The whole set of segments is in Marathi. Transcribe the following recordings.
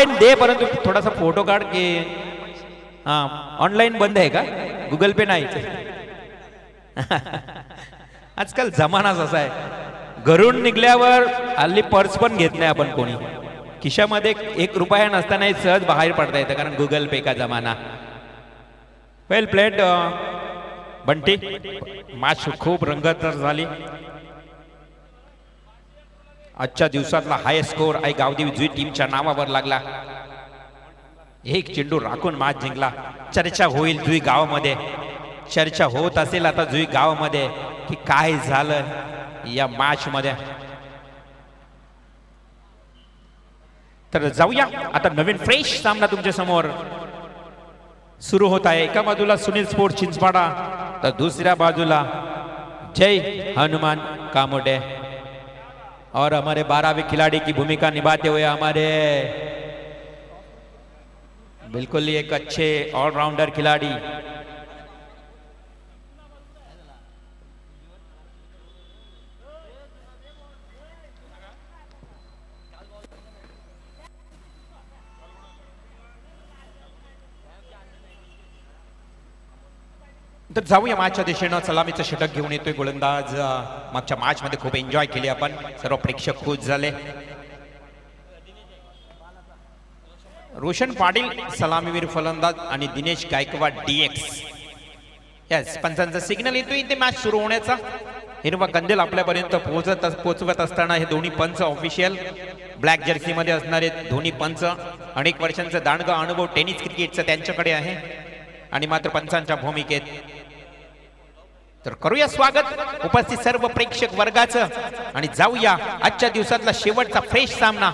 ऑनलाईन दे, परंतु थोडासा फोटो काढ की. हा, ऑनलाईन बंद आहे का? गुगल पे नाही. आजकाल जमानाच असा आहे, घरून निघल्यावर हल्ली पर्स पण घेत नाही आपण कोणी. खिशामध्ये 1 रुपया नसताना सहज बाहेर पडता येतं, कारण गुगल पे का जमाना. वेल प्लेड बंटी. मॅच खूप रंगतदार झाली. आजच्या दिवसातला हाय स्कोर आई गावदेवी जुई टीमच्या नावावर लागला. 1 चेंडू राखून मॅच जिंकला. चर्चा होईल जुई गावामध्ये, चर्चा होत असेल आता जुई गावामध्ये की काय झालं या मॅच मध्ये. तर जाऊया आता, नवीन फ्रेश सामना तुमच्या समोर सुरू होत आहे. एका बाजूला सुनील स्पोर्ट चिंचपाडा, तर दुसऱ्या बाजूला जय हनुमान कामोटे. और हमारे 12वें खिलाड़ी की भूमिका निभाते हुए हमारे बिल्कुल ही एक अच्छे ऑलराउंडर खिलाड़ी तर जाऊया मॅचच्या दिशेनं. सलामीचं षटक घेऊन येतोय गोलंदाज. मागच्या मॅच मध्ये खूप एन्जॉय केली आपण, सर्व प्रेक्षक खुश झाले. रोशन पाटील सलामीवीर फलंदाज आणि दिनेश गायकवाड DX. यस, पंचांचा सिग्नल येतोय इथे मॅच सुरू होण्याचा. हिरवा कंदील आपल्यापर्यंत पोहोचवत असताना हे दोन्ही पंच ऑफिशियल ब्लॅक जर्सी मध्ये असणारे दोन्ही पंच, अनेक वर्षांचा दांडगा अनुभव टेनिस क्रिकेटचा त्यांच्याकडे आहे आणि मात्र पंचांच्या भूमिकेत. तर करूया स्वागत उपस्थित सर्व प्रेक्षक वर्गाचं आणि जाऊया आजच्या दिवसातला शेवटचा फ्रेश सामना.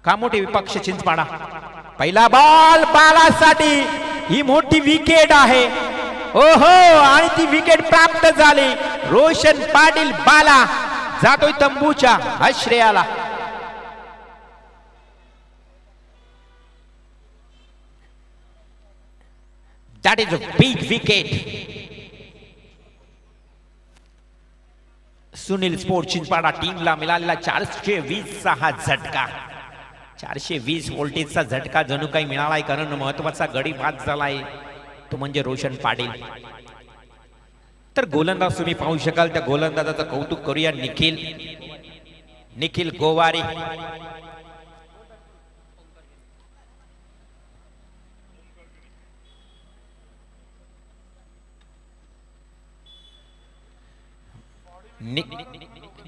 कामोठे विपक्ष चिंचपाडा. पहिला बॉल बालासाठी, ही मोठी विकेट आहे. ओहो, आणि ती विकेट प्राप्त झाली. रोशन पाटील बाला जातोय तंबूच्या आश्रयाला. That is a big wicket. Sunil sport Chinchpada टीमला मिळालेला 420चा हा झटका. 420 व्होल्टेजचा झटका जणू काही मिळालाय, कारण महत्वाचा गडी बाद झालाय तो म्हणजे रोशन पाटील. तर गोलंदाज तुम्ही पाहू शकाल, त्या गोलंदाजाचं कौतुक करूया. निखिल गोवारी.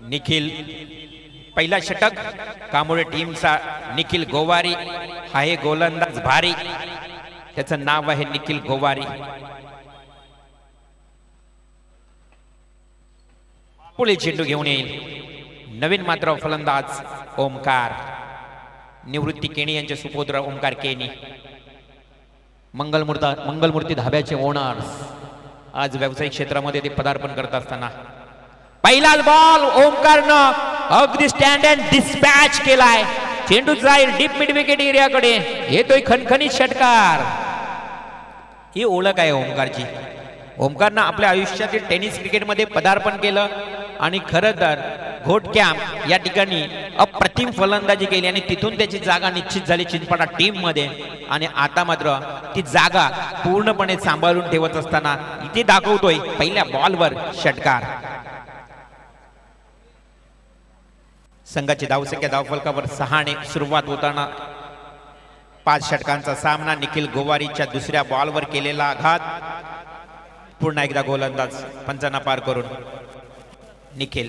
निखिल पहिला षटक कामोडे टीमचा. निखिल गोवारी आहे गोलंदाज भारी, त्याचं नाव आहे निखिल गोवारी. पुढे चेंडू घेऊन येईल नवीन मात्र फलंदाज ओमकार. निवृत्ती केणी यांचे सुपुत्र ओमकार केणी, मंगलमूर्ती धाब्याचे ओनर्स. आज व्यावसायिक क्षेत्रामध्ये ते पदार्पण करत असताना पहिला बॉल ओमकारनं अगदी स्टँड अँड डिस्पॅच केलाय. चेंडू जाईल डीप मिड विकेट एरियाकडे. येतोय खणखणीत षटकार. ही ओळख आहे ओमकारची. ओमकारनं आपल्या आयुष्यातील टेनिस क्रिकेटमध्ये पदार्पण केलं आणि खरं तर घोटकॅम्प या ठिकाणी अप्रतिम फलंदाजी केली आणि तिथून त्याची जागा निश्चित झाली चिंचपाडा टीम मध्ये. आणि आता मात्र ती जागा पूर्णपणे सांभाळून ठेवत असताना इथे दाखवतोय पहिल्या बॉलवर षटकार. संघाची धावसंख्या धावफलकावर 6ने सुरुवात होताना 5 षटकांचा सामना. निखिल गोवारीच्या दुसऱ्या बॉलवर केलेला आघात. पुन्हा एकदा गोलंदाज पंचांना पार करून निखिल.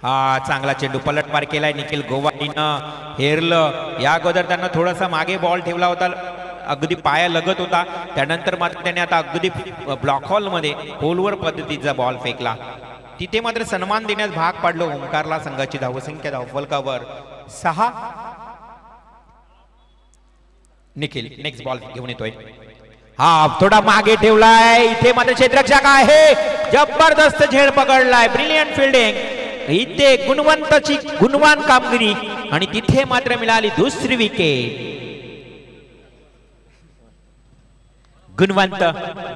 हा चांगला चेंडू पलटवार केलाय निखिल गोवारीनं. हेरलं या अगोदर त्यांना थोडासा मागे बॉल ठेवला होता, अगदी पाया लगत होता. त्यानंतर मात्र त्याने आता अगदी ब्लॉक हॉल मध्ये होलवर पद्धतीचा बॉल फेकला. तिथे मात्र सन्मान देण्यास भाग पाडलो ओमकारला. संघाची धावसंख्या धावफलकावर 6. निखिल नेक्स्ट बॉल घेऊन येतोय. हा थोडा मागे ठेवलाय. इथे मात्र क्षेत्ररक्षक आहे, जबरदस्त झेड पकडलाय. Brilliant fielding. इथे गुणवान कामगिरी आणि तिथे मात्र मिळाली दुसरी विकेट. गुणवंत,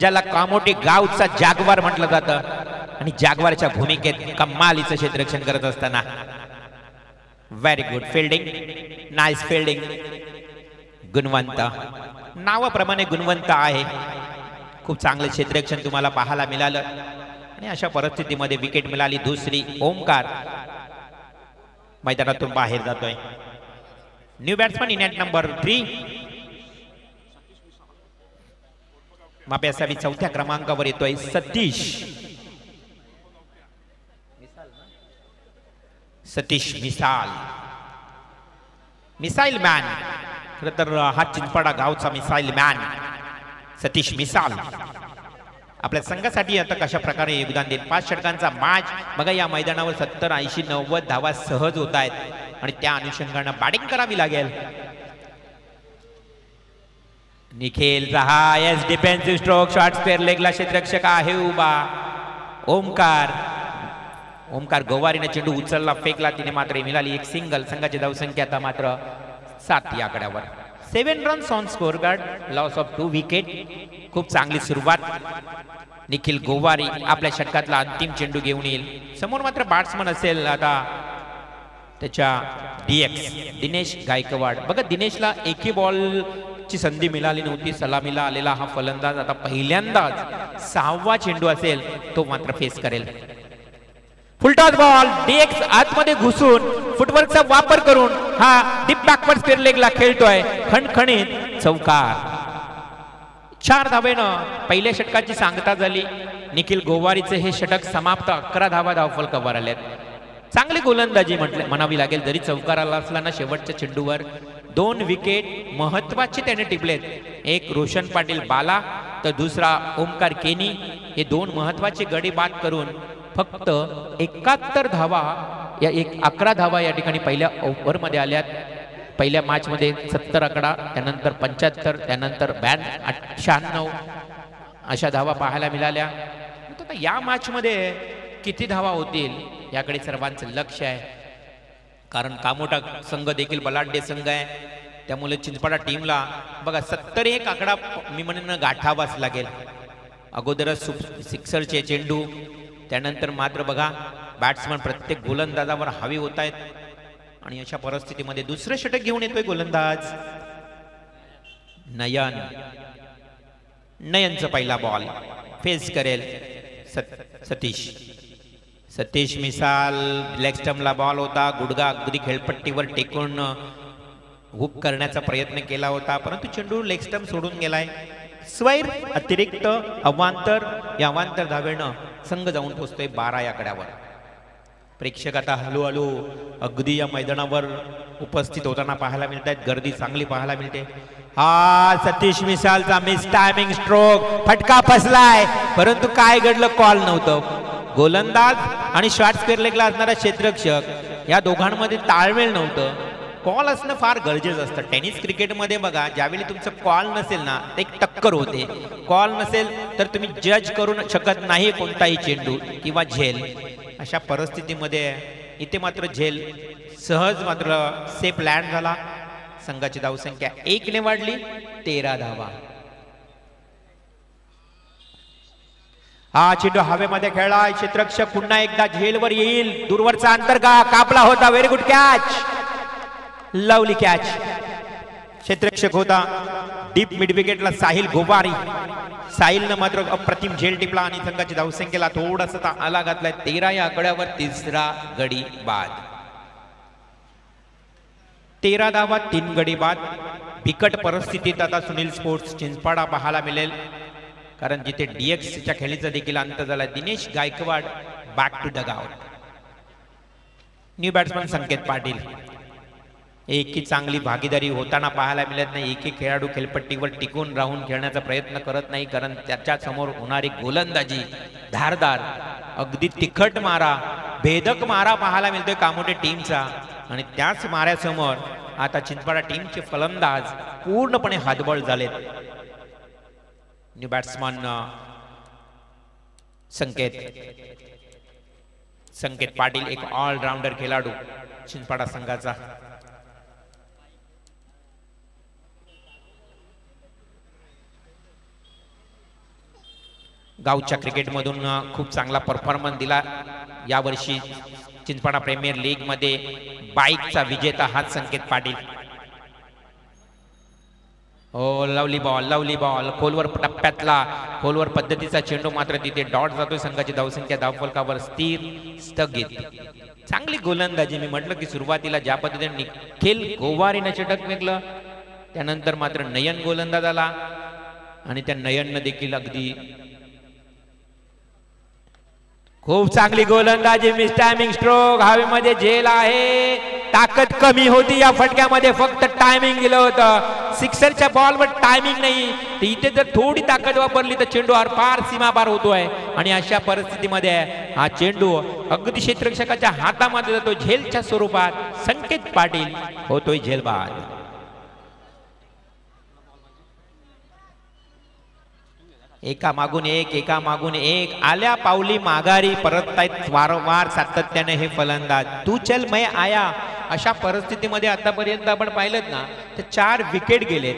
ज्याला कामोटे गावचा जागवार म्हटलं जातं आणि जागवारच्या भूमिकेत कमालीचं क्षेत्ररक्षण करत असताना very good fielding, nice fielding. Gunwant, नावाप्रमाणे गुणवंत आहे. खूप चांगले क्षेत्ररक्षण तुम्हाला पाहायला मिळालं आणि अशा परिस्थितीमध्ये विकेट मिळाली दुसरी. ओमकार मैदानातून बाहेर जातोय. New batsman in at number 3. मापे असावी चौथ्या क्रमांकावर येतोय सतीश. सतीश मिसाल, मिसाईल मॅन. खरं तर हा चिंचपाडा गावचा मिसाईल मॅन सतीश मिसाल आपल्या संघासाठी आता कशा प्रकारे योगदान देईल. 5 षटकांचा मॅच बघा. या मैदानावर 70, 80, 90 धावा सहज होत आहेत आणि त्या अनुषंगाने बॅटिंग करावी लागेल. निखिल रहा एस डिफेन्सिव्ह स्ट्रोक. शॉर्ट स्क्वेअर लेगला क्षेत्ररक्षक आहे उभा. ओमकार गोवारीने चेंडू उचलला, फेकला. तिने मात्र मिळाली एक सिंगल. संघाची धावसंख्या आता मात्र 7 या आकड्यावर. 7 runs on score card. Loss of 2 wicket. खूप चांगली सुरुवात. निखिल गोवारी आपल्या षटकातला अंतिम चेंडू घेऊन येईल. समोर मात्र बॅट्समन असेल आता त्याच्या DX दिनेश गायकवाड. बघा दिनेशला एकही बॉल ची संधी मिळाली नव्हती. सलामीला आलेला हा फलंदाज आता पहिल्यांदाच 6वा चेंडू असेल तो मात्र फेस करेल. Full toss ball. DX आतमध्ये घुसून फुटवर्कचा वापर करून हा डीप बॅकवर्ड स्क्वेअर लेगला खेळतोय. खणखणीत चौकार. 4 धावेनं पहिल्या षटकाची सांगता झाली. निखिल गोवारीचे हे षटक समाप्त. 11 धावा धावफलकावर आलेत. चांगली गोलंदाजी म्हणावी लागेल. जरी चौकार आला असला ना शेवटच्या चेंडूवर 2 विकेट महत्वाचे त्याने टिपलेत. एक रोशन पाटील बाला तर दुसरा ओमकार केनी. हे 2 महत्वाचे गडी बाद करून फक्त 71 धावा 11 धावा या ठिकाणी पहिल्या ओव्हरमध्ये आल्यात. पहिल्या मॅच मध्ये 70 आकडा, त्यानंतर 75, त्यानंतर 96 अशा धावा पाहायला मिळाल्या. आता या मॅच मध्ये किती धावा होतील याकडे सर्वांचं लक्ष आहे. कारण कामोठा संघ देखील बलाढ्य संघ आहे. त्यामुळे चिंचपाडा टीमला बघा 71 आकडा मी म्हणेन गाठावाच लागेल. अगोदरच सिक्सरचे चेंडू, त्यानंतर मात्र बघा बॅट्समन प्रत्येक गोलंदाजावर हवी होत आहेत. आणि अशा परिस्थितीमध्ये दुसरं षटक घेऊन येतोय गोलंदाज नयन. नयनचा पहिला बॉल फेस करेल सतीश मिसाल. लेग स्टंपला बॉल होता. गुडगा अगदी खेळपट्टीवर टेकून हुक करण्याचा प्रयत्न केला होता, परंतु चेंडू लेग स्टंप सोडून गेलाय. स्वैर अतिरिक्त अवांतर. या अवांतर धावेनं संघ जाऊन पोहोचतोय 12 या आकड्यावर. प्रेक्षक आता हळूहळू अगदी या मैदानावर उपस्थित होताना पाहायला मिळत आहेत. गर्दी चांगली पाहायला मिळते. हा सतीश मिसालचा मिस टायमिंग स्ट्रोक. फटका फसलाय, परंतु काय घडलं कॉल नव्हतं. गोलंदाज आणि शॉर्ट स्क्वेअर लेगला असणारा क्षेत्ररक्षक या दोघांमध्ये ताळमेळ नव्हतं. कॉल असणं फार गरजेचं असतं. टेनिस क्रिकेटमध्ये बघा ज्यावेळी तुमचं कॉल नसेल ना ते एक टक्कर होते. कॉल नसेल तर तुम्ही जज करू शकत नाही कोणताही चेंडू किंवा झेल. अशा परिस्थितीमध्ये इथे मात्र झेल सहज मात्र सेफ लँड झाला. संघाची धावसंख्या 1 ने वाढली. 13 धावा. हा चेंडू हवेमध्ये खेळला. क्षेत्ररक्षक पुन्हा एकदा झेलवर येईल. दूरवरचा अंतर कापला होता. Very good catch. Lovely catch. क्षेत्ररक्षक होता डीप मिड विकेटला साहिल गोवारी. साहिलनं मात्र अप्रतिम झेल टिपला आणि संघाची धावसंख्येला थोडासा आला घातलाय. 13 या आकड्यावर तिसरा गडी बाद. 13 धावा 3 गडी बाद. बिकट परिस्थितीत आता सुनील स्पोर्ट्स चिंचपाडा पाहायला मिळेल, कारण जिथे DXच्या खेळीचा देखील अंत झाला. Dinesh Gaikwad back to the गाव. New batsman Sanket Patil. एकही चांगली भागीदारी होताना पाहायला मिळत नाही. एकही खेळाडू खेळपट्टीवर टिकून राहून खेळण्याचा प्रयत्न करत नाही, कारण त्याच्या समोर होणारी गोलंदाजी धारदार अगदी तिखट मारा, भेदक मारा पाहायला मिळतोय कामोठे टीमचा. आणि त्याच माऱ्यासमोर आता चिंचपाडा टीमचे फलंदाज पूर्णपणे हातबळ झालेत. न्यू बॅट्समन संकेत पाटील एक ऑलराऊंडर खेळाडू चिंचपाडा संघाचा. गावच्या क्रिकेटमधून खूप चांगला परफॉर्मन्स दिला यावर्षी. चिंचपाडा प्रीमियर लीग मध्ये बाईकचा विजेता हाच संकेत पाटील. हो, लवली बॉल खोलवर टप्प्यातला खोलवर पद्धतीचा चेंडू, मात्र तिथे डॉट जातोय. संघाची धावसंख्या धावफलकावर स्थिर स्थगित. चांगली गोलंदाजी. मी म्हटलं की सुरुवातीला ज्या पद्धतीने निखिल गोवारीनं षटक फेकलं, त्यानंतर मात्र नयन गोलंदाज आला आणि त्या नयननं देखील अगदी खूप चांगली गोलंदाजी. Miss timing stroke. हवेमध्ये झेल आहे. ताकद कमी होती या फटक्यामध्ये, फक्त टायमिंग दिलं होतं. सिक्सरच्या बॉलवर टायमिंग नाही, तर इथे जर थोडी ताकद वापरली तर चेंडू पार सीमापार होतोय. आणि अशा परिस्थितीमध्ये हा चेंडू अगदी क्षेत्ररक्षकाच्या हातामध्ये जातो. झेलच्या स्वरूपात संकेत पाटील होतोय झेलबाद. एका मागून एक आल्या पावली माघारी परततायत वारंवार सातत्याने हे फलंदाज. तू चल मैं आया. अशा परिस्थितीमध्ये आतापर्यंत आपण पाहिलं ना, तर 4 विकेट गेलेत.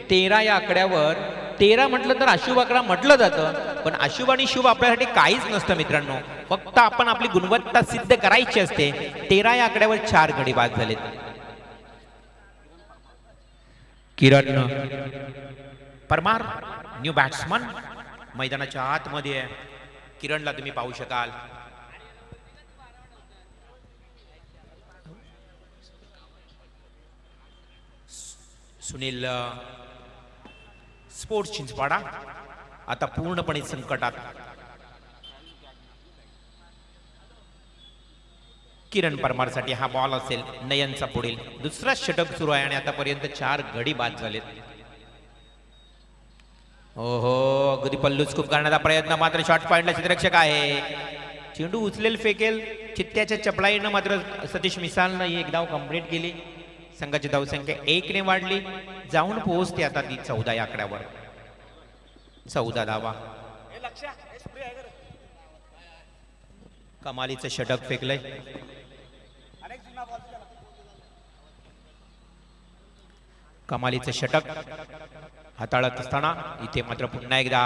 13 या आकड्यावर. 13 म्हटलं तर अशुभ आकडा म्हटलं जातं, पण अशुभ आणि शुभ आपल्यासाठी काहीच नसतं मित्रांनो. फक्त आपण आपली गुणवत्ता सिद्ध करायची असते. 13 या आकड्यावर 4 गडी बाद झालेत. किरण परमार न्यू बॅट्समन मैदानाच्या आतमध्ये आहे. किरणला तुम्ही पाहू शकाल. सुनील स्पोर्ट्स चिंचपाडा आता पूर्णपणे संकटात. किरण परमारसाठी हा बॉल असेल. नयनचा पुढील दुसरा षटक सुरू आहे आणि आतापर्यंत 4 गडी बाद झालेत. ओहो, अगदी पल्लूच खूप करण्याचा प्रयत्न, मात्र शॉर्ट पॉइंटला क्षेत्ररक्षक आहे. चेंडू उचलेल फेकेल. चित्त्याच्या चपलाईनं मात्र सतीश मिसालनं ही एक धाव कंप्लीट केली. संघाची धावसंख्या 1 ने वाढली. जाऊन पोहोचते आता ती 14 या आकड्यावर. 14 धावा. कमालीचं षटक फेकलंय. कमालीचं षटक हाताळत असताना इथे मात्र पुन्हा एकदा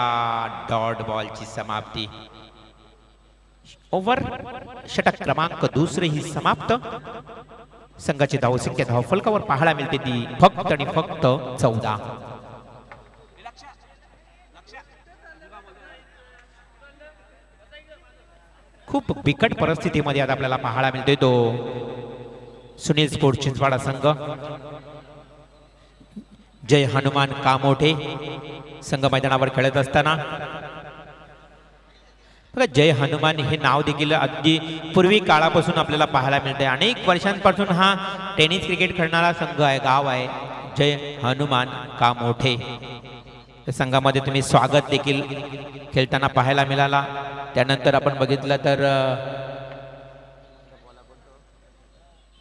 डॉट बॉलची समाप्ती. ओव्हर षटक क्रमांक 2 ही समाप्त. संघाची धावसंख्या धावफलकावर पाहायला मिळते ती फक्त आणि फक्त 14. खूप बिकट परिस्थितीमध्ये आता आपल्याला पाहायला मिळतोय तो सुनील स्पोर्ट्स चिंचवाडा संघ. जय हनुमान कामोठे संघ मैदानावर खेळत असताना जय हनुमान हे नाव देखील अगदी पूर्वी काळापासून आपल्याला पाहायला मिळते. अनेक वर्षांपासून हा टेनिस क्रिकेट खेळणारा संघ आहे, गाव आहे जय हनुमान कामोठे. संघामध्ये तुम्ही स्वागत देखील खेळताना पाहायला मिळाला. त्यानंतर आपण बघितलं तर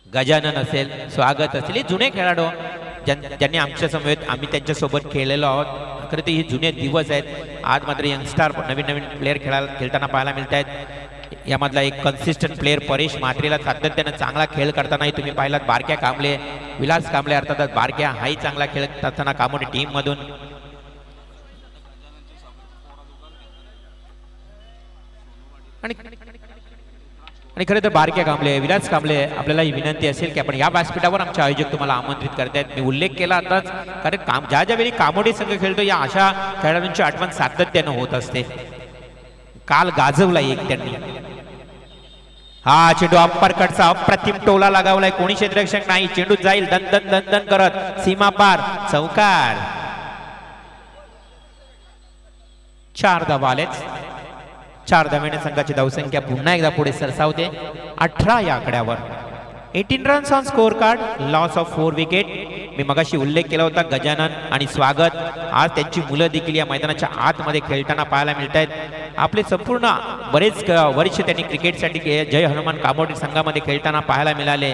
गजानन असेल, स्वागत असेल, हे जुने खेळाडू ज्यांनी आमच्या समवेत आम्ही त्यांच्यासोबत खेळलेलो आहोत. खरं ते हे जुने दिवस आहेत. आज मात्र यंगस्टार नवीन प्लेयर खेळताना पाहायला मिळत आहेत. यामधला एक कन्सिस्टंट प्लेयर परेश म्हात्रेला सातत्यानं चांगला खेळ करतानाही तुम्ही पाहिलात. बारक्या कांबळे, विलास कांबळे अर्थातच बारक्या हाही चांगला खेळत असताना कामोठे टीम मधून. आणि खरं तर बारक्या कांबळे, विलास कांबळे आपल्याला ही विनंती असेल की आपण या व्यासपीठावर आमचे आयोजक तुम्हाला आमंत्रित करतायत. मी उल्लेख केला आताच, कारण ज्या वेळी कामोठे संघ खेळतो या अशा खेळाडूंची आठवण सातत्यानं होत असते. काल गाजवला एक त्यांनी. हा चेंडू अप्परकटचा अप्रतिम टोला लगावलाय. कोणी क्षेत्ररक्षक नाही. चेंडू जाईल दन दन दन दन करत सीमा पार. चौकार. 4 धावा आलेच. 4 धावेने संघाची धावसंख्या पुन्हा एकदा पुढे सरसावते 18 या आकड्यावर. 18 runs on score card. Loss of 4 wicket. मी मगाशी उल्लेख केला होता गजानन आणि स्वागत. आज त्यांची मुलं देखील या मैदानाच्या आतमध्ये खेळताना पाहायला मिळत आहेत. आपले संपूर्ण बरेच वर्ष त्यांनी क्रिकेटसाठी जय हनुमान कामोठे संघामध्ये खेळताना पाहायला मिळाले.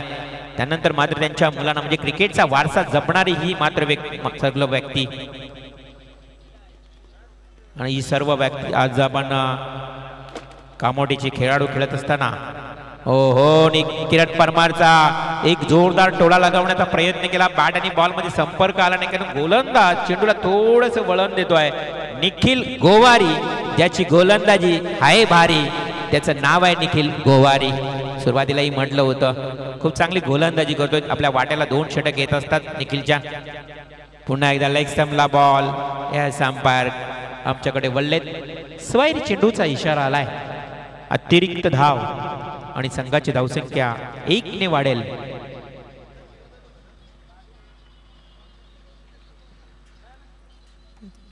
त्यानंतर मात्र त्यांच्या मुलांना म्हणजे क्रिकेटचा वारसा जपणारी ही मात्र सर्व व्यक्ती आणि ही सर्व व्यक्ती आज आपण कामोठीचे खेळाडू खेळत असताना हो किरण परमारचा एक जोरदार टोला लगावण्याचा प्रयत्न केला. बॅट आणि बॉल मध्ये संपर्क आला नाही, कारण गोलंदाज चेंडूला थोडस वळण देतोय. निखिल गोवारी, ज्याची गोलंदाजी आहे भारी, त्याचं नाव आहे निखिल गोवारी. सुरुवातीलाही म्हटलं होतं खूप चांगली गोलंदाजी करतोय. आपल्या वाट्याला 2 षटक येत असतात निखिलच्या. पुन्हा एकदा लेग स्टंपला बॉल. या अंपायर आमच्याकडे वळलेत. स्वैर चेंडूचा इशारा आलाय. अतिरिक्त धाव आणि संघाची धावसंख्या 1 ने वाढेल.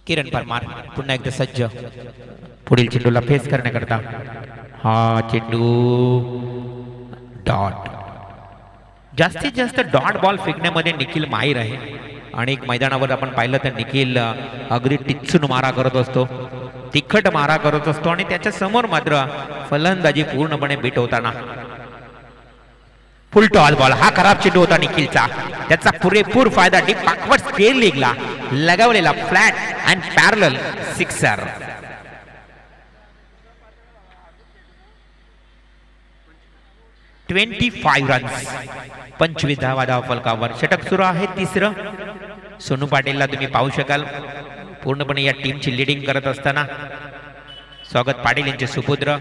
किरण परमार पुन्हा एकदा सज्ज पुढील चेंडूला फेस करण्याकरता. हा चेंडू डॉट. जास्तीत जास्त डॉट बॉल फेकण्यामध्ये निखिल माहीर आहे. अनेक मैदानावर आपण पाहिलं तर निखिल अगदी टिच्चून मारा करत असतो, तिखट मारा करत असतो आणि त्याच्या समोर मात्र फलंदाजी पूर्णपणे बीट होताना. Full toss ball. हा खराब चेंडू होता निखिलचा. त्याचा पुरेपूर फायदा डीप बॅकवर्ड स्केल लीगला लगावलेला flat and parallel sixer. (25 runs). 25 धावा धावफलकावर. षटक सुरू आहे तिसरं. सोनू पाटीलला तुम्ही पाहू शकाल पूर्णपणे या टीमची लीडिंग करत असताना. स्वागत पाटील यांचे सुपुत्र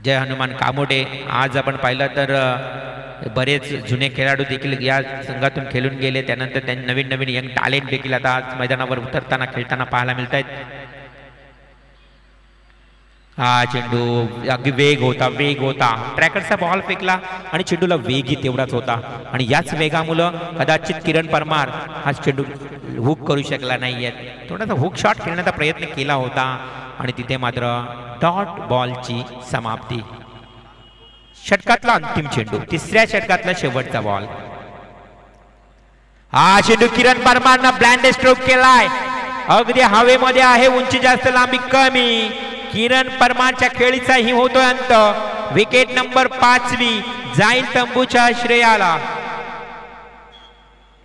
जय हनुमान कामोडे. आज आपण पाहिलं तर बरेच जुने खेळाडू देखील या संघातून खेळून गेले. त्यानंतर त्यांनी नवीन नवीन यंग टॅलेंट देखील आता आज मैदानावर उतरताना खेळताना पाहायला मिळत आहेत. हा चेंडू अगदी वेग होता. ट्रॅकरचा बॉल फेकला आणि चेंडूला वेगही तेवढाच होता आणि याच वेगामुळं कदाचित किरण परमार हा चेंडू हुक करू शकला नाहीये. थोडासा हुक शॉट खेळण्याचा प्रयत्न केला होता आणि तिथे मात्र डॉट बॉलची समाप्ती. षटकातला अंतिम चेंडू. तिसऱ्या षटकातला शेवटचा बॉल. हा चेंडू किरण परमारनं ब्लँड स्ट्रोक केलाय. अगदी हवेमध्ये आहे. उंची जास्त लांबी कमी. किरण परमारच्या खेळीचाही होतोय अंत. विकेट नंबर 5वी जाईल तंबूच्या श्रेयाला.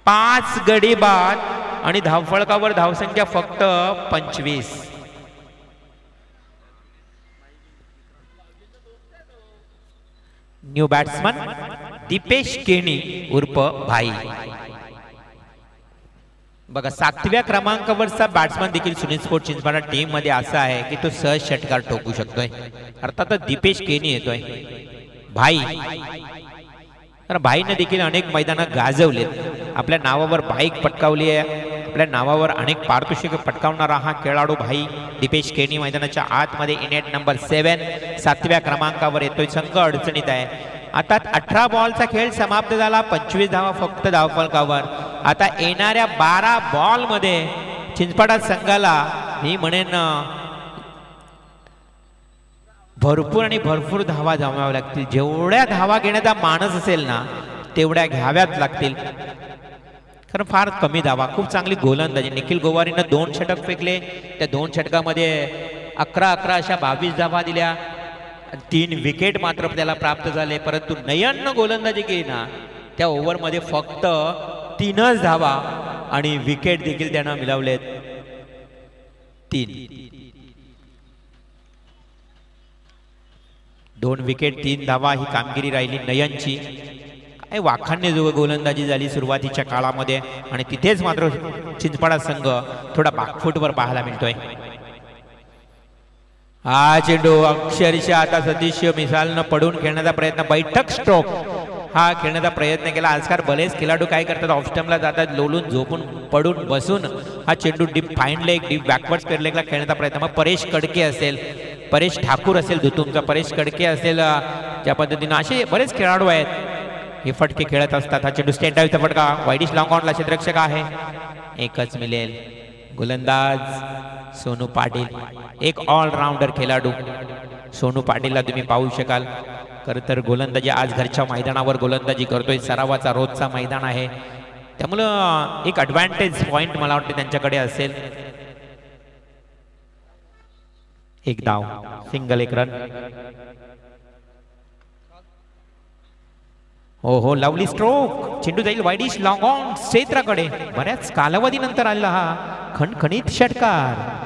5 गडी बाद आणि धावफलकावर धावसंख्या फक्त 25. न्यू बॅट्समन दीपेश केणी उर्फ भाई. बघा 7व्या क्रमांकावरचा बॅट्समन देखील सुनील स्पोर्ट चिंचपाडा टीम मध्ये असा आहे की तो सहज षटकार ठोकू शकतोय. अर्थातच दीपेश केनी येतोय. भाई तर भाईने देखील अनेक मैदानात गाजवलेत. आपल्या नावावर बाईक पटकावली आहे. आपल्या नावावर अनेक पारितोषिके पटकावणारा हा खेळाडू भाई दीपेश केनी मैदानाच्या आतमध्ये इनेट नंबर 7 7व्या क्रमांकावर येतोय. संघ अडचणीत आहे. आता 18 बॉलचा खेळ समाप्त झाला. 25 धावा फक्त धावफलकावर. आता येणाऱ्या 12 बॉल मध्ये चिंचपाडा संघाला मी म्हणेन भरपूर धावा जमाव्या लागतील. जेवढ्या धावा घेण्याचा मानस असेल ना तेवढ्या घ्याव्याच लागतील. कारण फार कमी धावा. खूप चांगली गोलंदाजी. निखिल गोवारीनं 2 षटक फेकले. त्या 2 षटकामध्ये 11 अशा 22 धावा दिल्या. 3 विकेट मात्र त्याला प्राप्त झाले. परंतु नयननं गोलंदाजी केली ना त्या ओव्हरमध्ये फक्त 3च धावा आणि विकेट देखील त्यानं मिळवलेत 3. 2 विकेट 3 धावा ही कामगिरी राहिली नयनची. काय वाखाणणे जो गोलंदाजी झाली सुरुवातीच्या काळामध्ये आणि तिथेच मात्र चिंचपाडा संघ थोडा बॅकफुटवर पाहायला मिळतोय. हा चेंडू अक्षरशः आता सतीश मिसालनं पडून खेळण्याचा प्रयत्न. बैठक स्ट्रोक हा खेळण्याचा प्रयत्न केला. आजकाल बरेच खेळाडू काय करतात ऑफ स्टंपला जातात. लोलून झोपून पडून बसून हा चेंडू deep fine leg deep backward square लेगला खेळण्याचा प्रयत्न. मग परेश कडके असेल, परेश ठाकूर असेल, दुतुमचा परेश कडके असेल, त्या पद्धतीनं असे बरेच खेळाडू आहेत हे फटके खेळत असतात. हा चेंडू स्टेट डावीचा फटका. वाईडिश लॉंग ऑनला क्षेत्ररक्षक आहे. एकच मिळेल. गोलंदाज सोनू पाटील. एक ऑलराऊंडर खेळाडू सोनू पाटीलला तुम्ही पाहू शकाल. खरं तर गोलंदाजी आज घरच्या मैदानावर गोलंदाजी करतोय. सरावाचा रोजचा मैदान आहे त्यामुळं एक ॲडव्हान्टेज पॉइंट मला वाटतं त्यांच्याकडे असेल. एक धाव. Single 1 run. हो लवली स्ट्रोक. चेंडू जाईल वाईडिश लॉंग ऑन क्षेत्राकडे. बऱ्याच कालावधीनंतर आलेला हा खणखणीत षटकार.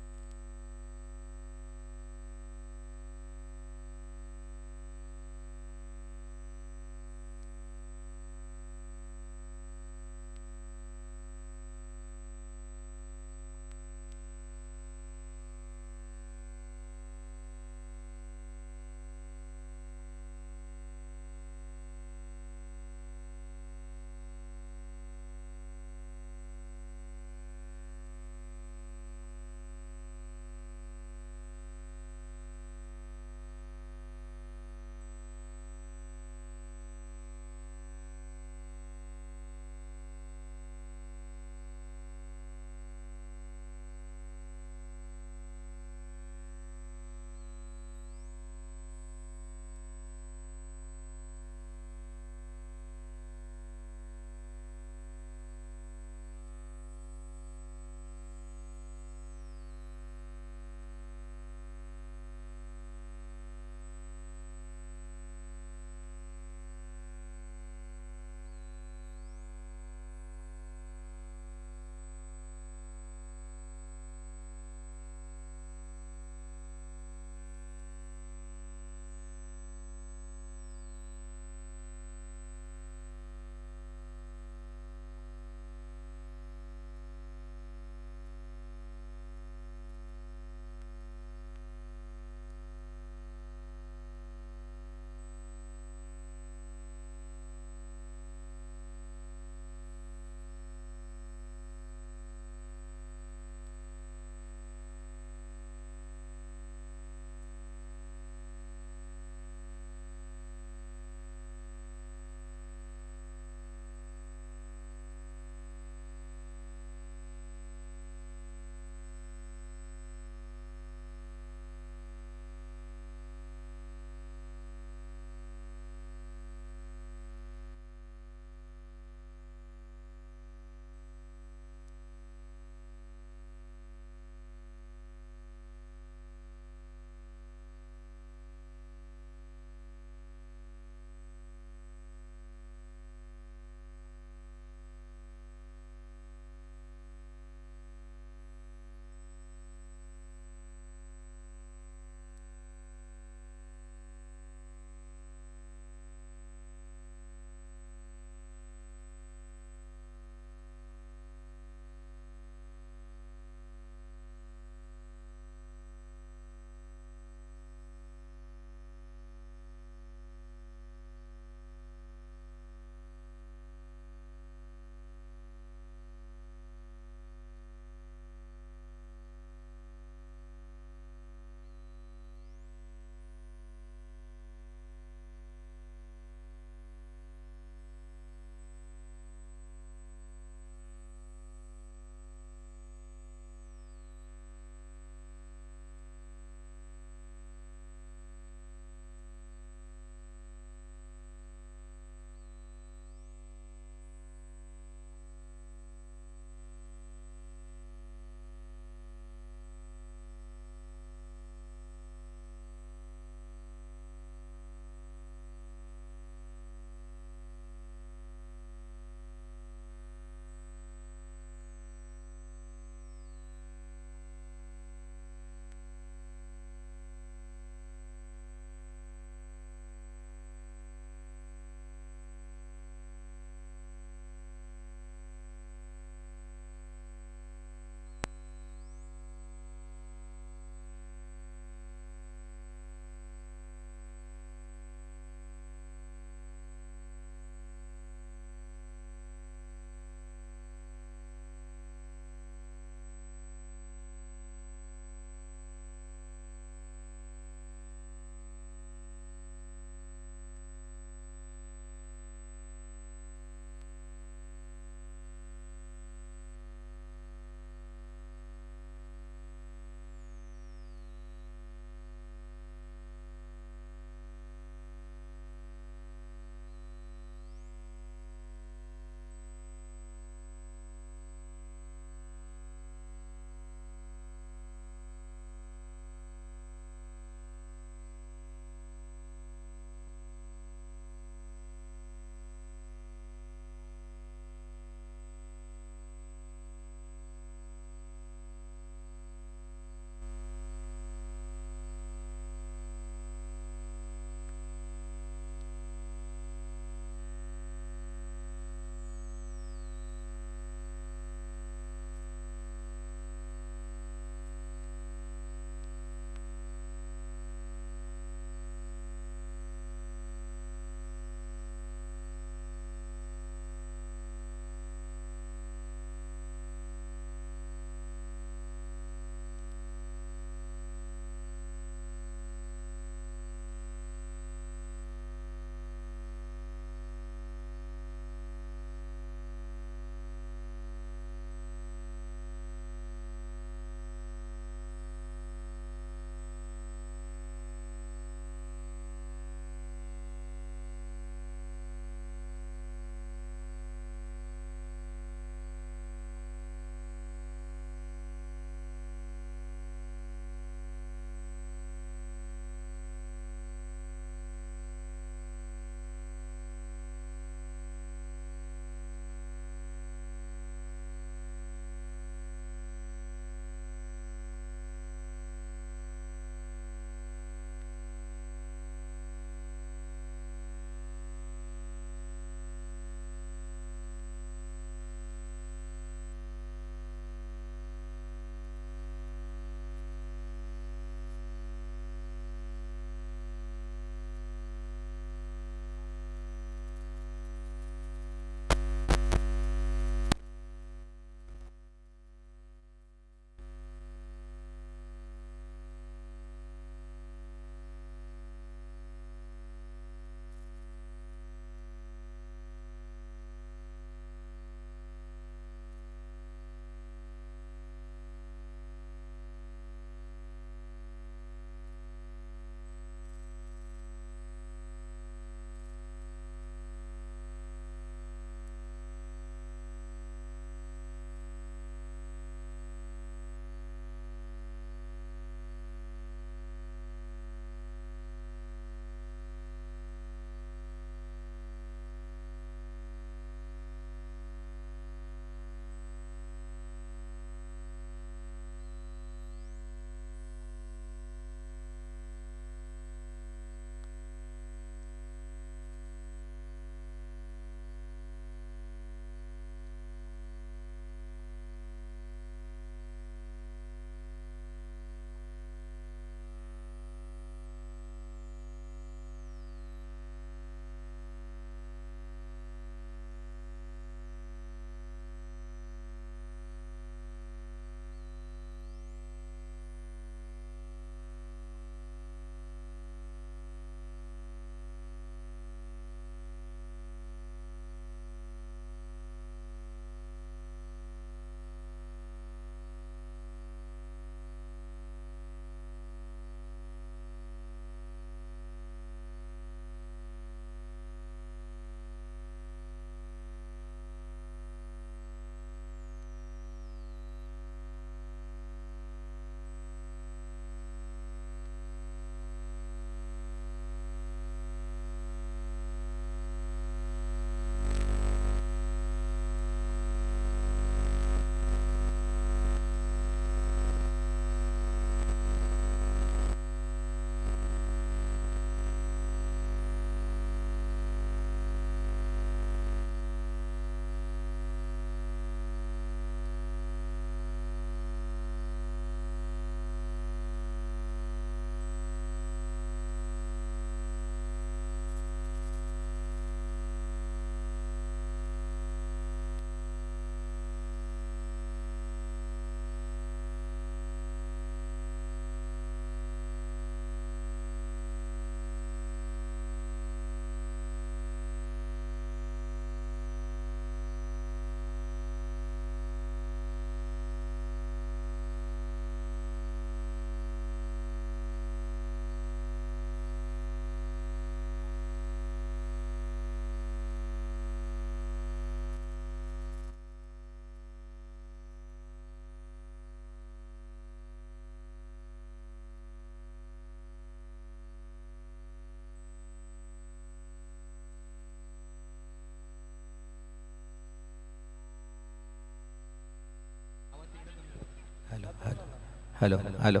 Hello hello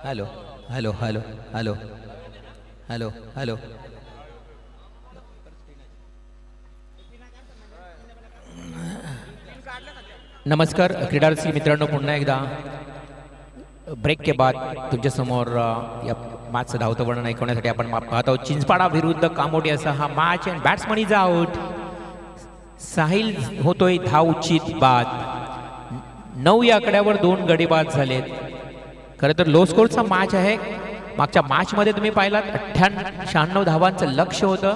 hello hello hello hello hello hello नमस्कार क्रीडारसिक मित्रांनो, पुन्हा एकदा ब्रेक के बाद तुमच्या समोर या मॅचचं धावतं वर्णन ऐकवण्यासाठी आपण पाहत आहोत. चिंचपाडा विरुद्ध कामोठी असा हा match and batsman is out. Sahil होतोय धाव उचित बाद. 9 या आकड्यावर 2 गडी बाद झालेत. खरं तर लो स्कोरचा मॅच आहे. मागच्या मॅच मध्ये तुम्ही पाहिलात 96 धावांचं लक्ष होतं.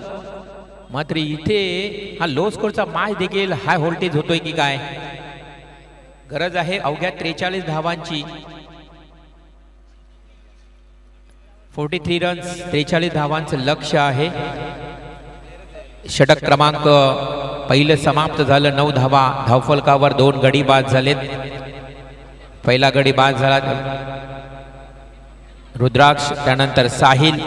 मात्र इथे हा लो स्कोरचा मॅच देखील हाय व्होल्टेज होतोय की काय. गरज आहे अवघ्या 43 धावांची. 43 रन्स, 43 धावांचं लक्ष आहे. षटक क्रमांक पहिलं समाप्त झालं. 9 धावा धावफलकावर 2 गडी बाद झालेत. पहिला गडी बाद झाला रुद्राक्ष, त्यानंतर साहिल,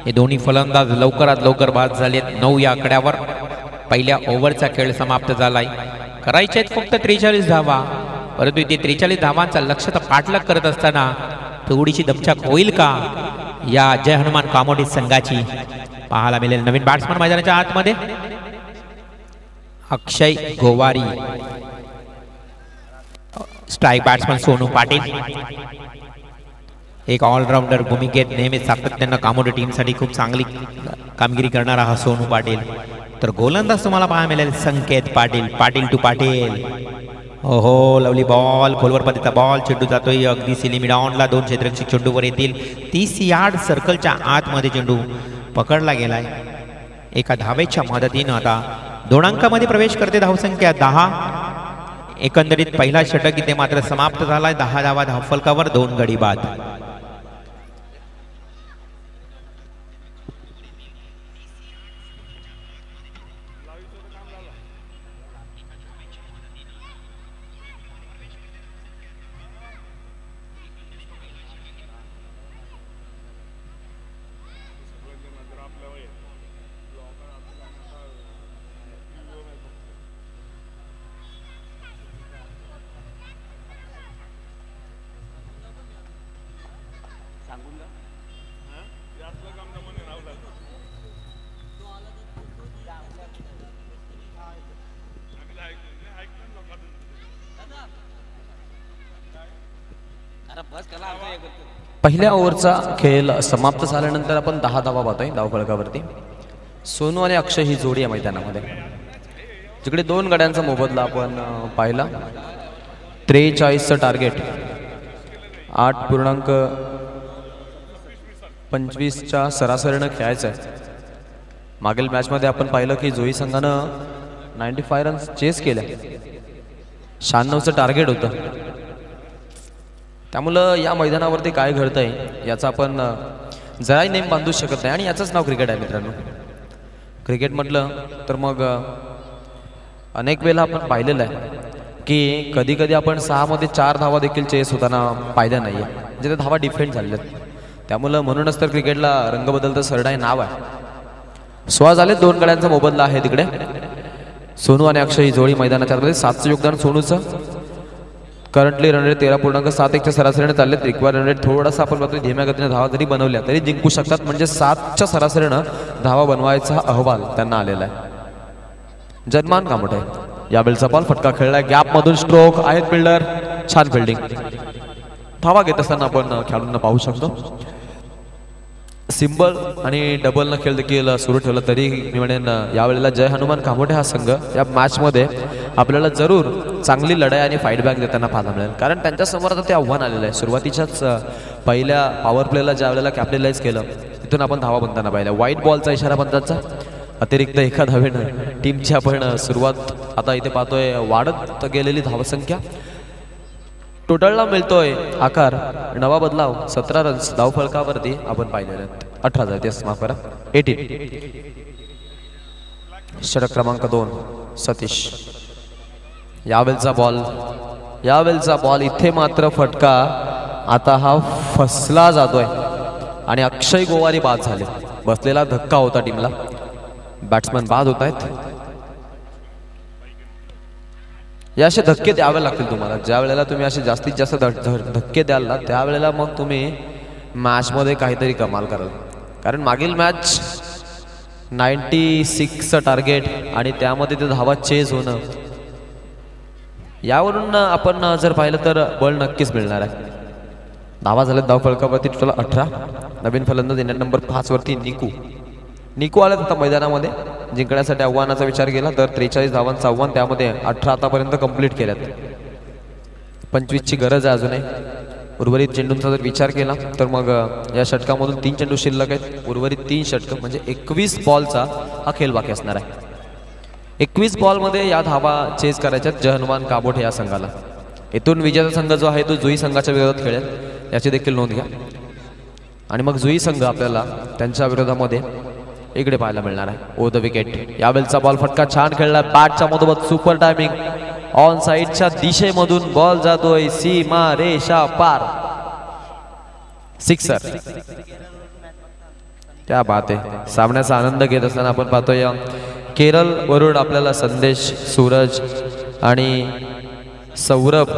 हे दोन्ही फलंदाज लवकरात लवकर बाद झालेत. 9 या आकड्यावर पहिल्या ओव्हरचा खेळ समाप्त झालाय. करायचे आहेत फक्त 43 धावा, परंतु इथे 43 धावांचा लक्ष तर पाठलाग करत असताना थोडीशी दमछाक होईल का या जय हनुमान कामोठी संघाची पाहायला मिळेल. नवीन बॅट्समन मैदानाच्या आतमध्ये अक्षय गोवारी. स्ट्राईक बॅट्समन सोनू पाटील, एक ऑलराऊंडर भूमिकेत नेहमी सातत्यानं कामोठी टीमसाठी खूप चांगली कामगिरी करणारा हा सोनू पाटील. तर गोलंदाज तुम्हाला पाहायला मिळेल संकेत पाटील. पाटील टू पाटील. हो लवली बॉल, खोलवर पतीचा बॉल, चेंडू जातोय अगदी सिली मिड ऑनला. 2 क्षेत्ररक्षक चेंडूवर येतील. 30 यार्ड सर्कलच्या आतमध्ये चेंडू पकडला गेलाय. एका धावेच्या मदतीनं आता 2 अंकामध्ये प्रवेश करते. धावसंख्या 10. एकंदरीत पहिला षटक इथे मात्र समाप्त झालाय. 10 धावा धावफलकावर 2 गडी बाद. पहिल्या ओव्हरचा खेळ समाप्त झाल्यानंतर आपण 10 धावा पाहतोय धावफलकावरती. सोनू आणि अक्षय ही जोडी आहे मैदानामध्ये. जिकडे 2 गड्यांचा मोबदला आपण पाहिला. 43चं टार्गेट 8.25च्या सरासरीनं खेळायचं आहे. मागील मॅचमध्ये आपण पाहिलं की जोई संघानं 95 रन्स चेस केल्या. 96चं टार्गेट होतं. त्यामुळं या मैदानावरती काय घडतंय याचा आपण जराही नेम बांधू शकत नाही. आणि याचंच नाव क्रिकेट आहे मित्रांनो. क्रिकेट म्हटलं तर मग अनेक वेळेला आपण पाहिलेलं आहे की कधी कधी आपण 6 मध्ये 4 धावा देखील चेस होताना पाहिल्या नाही आहे. म्हणजे त्या धावा डिफेंड झालेल्या आहेत. त्यामुळं म्हणूनच तर क्रिकेटला रंग बदलतं सरडा हे नाव आहे. 16 झाले. 2 गड्यांचा मोबदला आहे तिकडे. सोनू आणि अक्षय ही जोडी मैदानाच्या आतमध्ये. 7चं योगदान सोनूचं. करंटली रन रेट 13.71च्या सरासरीने चाललेत. रिक्वायर्ड रन रेट थोडासा आपण बघतोय धीम्या गतीने धावा जरी बनवल्या तरी जिंकू शकतात. म्हणजे 7च्या सरासरीनं धावा बनवायचा अहवाल त्यांना आलेला आहे. जनमान कामोठे यावेळेचा बॉल फटका खेळलाय. गॅपमधून स्ट्रोक आहेत फिल्डर. छान फिल्डिंग. धावा घेत असताना आपण खेळाडूंना पाहू शकतो. सिंबल आणि डबलनं खेळ देखील सुरू ठेवला तरी मी म्हणेन यावेळेला जय हनुमान कामोठे हा संघ या मॅचमध्ये आपल्याला जरूर चांगली लढाई आणि फाईट बॅक देताना पाहायला मिळेल. कारण त्यांच्यासमोर आता ते आव्हान आलेलं आहे. सुरुवातीच्याच पहिल्या पॉवर प्लेला ज्या वेळेला कॅप्टलाइज केलं तिथून आपण धावा बनताना पाहिल्या. व्हाईट बॉलचा इशारा पंचांचा. अतिरिक्त 1 धावेनं टीमची आपण सुरुवात आता इथे पाहतोय वाढत गेलेली धावसंख्या. टोटलला मिळतोय आकार. नवा बदलाव 17 रन्स धावफलकावरती आपण पाहिलेले आहेत. 18 झाले माफ करा 18. षटक क्रमांक 2 सतीश. यावेळचा बॉल इथे मात्र फटका आता हा फसला जातोय आणि अक्षय गोवारी बाद झाले. बसलेला धक्का होता टीमला. बॅट्समन बाद होत आहेत. या असे धक्के द्यावे लागतील तुम्हाला. ज्या वेळेला तुम्ही असे जास्तीत जास्त धक्के द्याल ना त्यावेळेला मग तुम्ही मॅचमध्ये काहीतरी कमाल कराल. कारण मागील मॅच 96चं टार्गेट आणि त्यामध्ये ते धावा चेज होणं, यावरून आपण जर पाहिलं तर बळ नक्कीच मिळणार आहे. धावा झाल्यात धाव फलकावरती टोटल 18. नवीन फलंदाज येणार नंबर 5 वरती निकू आल्यात आता मैदानामध्ये. जिंकण्यासाठी आव्हानाचा विचार केला तर 43 धावांचं आव्हान, त्यामध्ये 18 आतापर्यंत कंप्लीट केल्यात. 25ची गरज आहे अजूनही. उर्वरित चेंडूंचा जर विचार केला तर मग या षटकामधून 3 चेंडू शिल्लक आहेत. उर्वरित 3 षटकं म्हणजे 21 बॉलचा हा खेळ बाकी असणार आहे. 21 बॉलमध्ये या धावा चेस करायच्यात जय हनुमान कामोठे या संघाला. इथून विजेता संघ जो आहे तो जुई संघाच्या विरोधात खेळेल, याची देखील नोंद घ्या. आणि मग जुई संघ आपल्याला त्यांच्या विरोधामध्ये इकडे पाहायला मिळणार आहे. ओ द विकेट. यावेळचा बॉल फटका छान खेळला, बॅटच्या मधोमध सुपर टायमिंग. ऑन साइडच्या दिशेमधून बॉल जातोय सीमा रेषा पार. सिक्सर. क्या बात आहे. सामन्याचा आनंद घेत असताना आपण पाहतोय केरळ वरून आपल्याला संदेश, सूरज आणि सौरभ,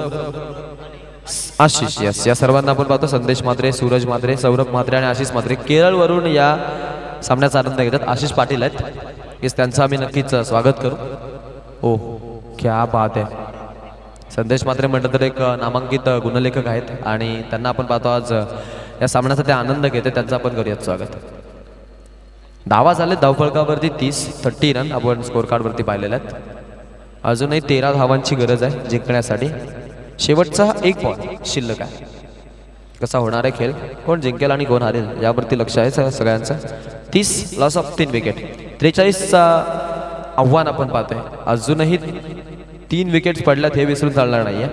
आशिष, यस, या सर्वांना आपण पाहतो. संदेश म्हात्रे, सूरज म्हात्रे, सौरभ म्हात्रे आणि आशिष म्हात्रे केरळ वरून या सामन्याचा आनंद घेतात. आशिष पाटील आहेत, येस, त्यांचं आम्ही नक्कीच स्वागत करू. ओ क्या बात आहे. संदेश म्हात्रे म्हटलं तर एक नामांकित गुणलेखक आहेत आणि त्यांना आपण पाहतो आज या सामन्याचा ते आनंद घेते, त्यांचं आपण करूयात स्वागत. धावा झाले धावफलकावरती 30 रन आपण स्कोर कार्डवरती पाहिलेले आहेत. अजूनही 13 धावांची गरज आहे जिंकण्यासाठी. शेवटचा एक बॉल शिल्लक आहे. कसा होणार आहे खेळ, कोण जिंकेल आणि कोण हारेल यावरती लक्ष आहे सगळ्यांचं. 30 लॉस ऑफ 3 विकेट. 43चा आव्हान आपण पाहतोय. अजूनही 3 विकेट्स पडल्यात हे विसरून चालणार नाहीये.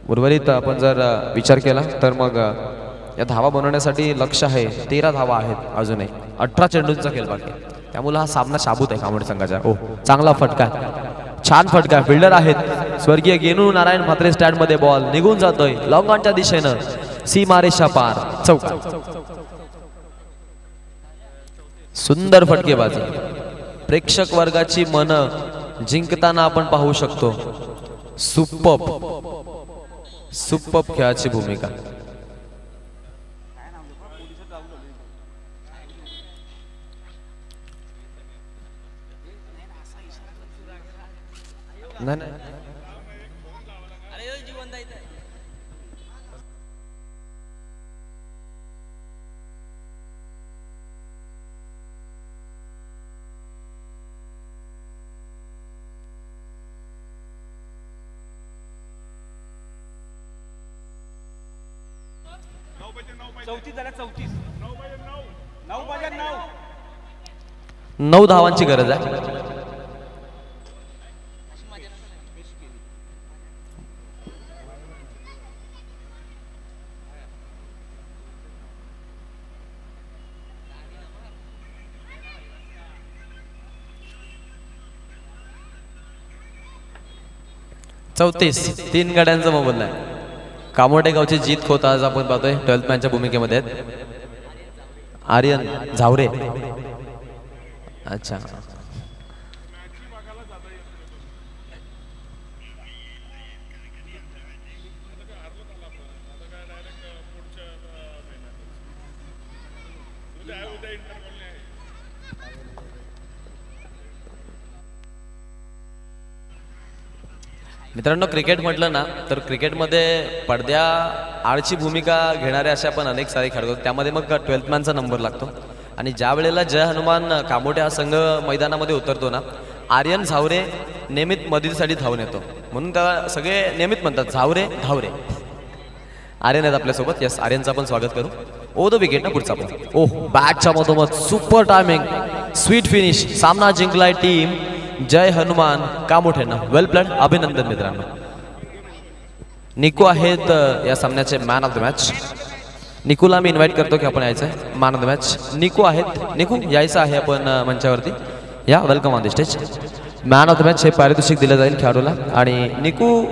उर्वरित आपण जर विचार केला तर मग या धावा बनवण्यासाठी लक्ष आहे. 13 धावा आहेत अजूनही. 18 चेंडूंचा खेळ बाकी, त्यामुळे हा सामना शाबूत आहे कामोठे संघाचा. ओ चांगला फटका, छान फटका. फिल्डर आहेत स्वर्गीय गेनू नारायण म्हात्रे. स्टँड मध्ये बॉल निघून जातोय लॉंग ऑनच्या दिशेनं, सीमारेषा पार. चौका. सुंदर फटकेबाजी. प्रेक्षक वर्गाची मन जिंकताना आपण पाहू शकतो. सुपर्ब खेळाची भूमिका. नाही 9 धावांची गरज आहे. चौतीस 3 गाड्यांचा मोबदला आहे. कामोठे गावचे जीत खोत आज आपण पाहतोय 12th मॅनच्या भूमिकेमध्ये आहेत. आर्यन झावरे. अच्छा, मित्रांनो, क्रिकेट म्हटलं ना तर क्रिकेटमध्ये पडद्या आडची भूमिका घेणारे अशा पण अनेक सारे खेळाडू, त्यामध्ये मग 12th मॅनचा नंबर लागतो. आणि ज्या वेळेला जय हनुमान कामोठे हा संघ मैदानामध्ये उतरतो ना, आर्यन झावरे नियमित मदतीसाठी धावून येतो, म्हणून त्याला सगळे नियमित म्हणतात झावरे धावरे. आर्यन आहेत आपल्यासोबत. यस, आर्यनचं आपण स्वागत करू. ओ द विकेट ना पुढचा आपण. ओह, बॅटच्या मधोमध सुपर टायमिंग, स्वीट फिनिश. सामना जिंकलाय टीम जय हनुमान कामोठेंना. वेल प्लॅन, अभिनंदन मित्रांनो. निकू आहेत या सामन्याचे मॅन ऑफ द मॅच. निकूला मी इन्व्हाइट करतो की आपण यायचं आहे man of the match. Niku आहेत. निकू यायचं आहे आपण मंचावरती. या, welcome on the stage. Man of the match हे पारितोषिक दिलं जाईल खेळाडूला. आणि निकू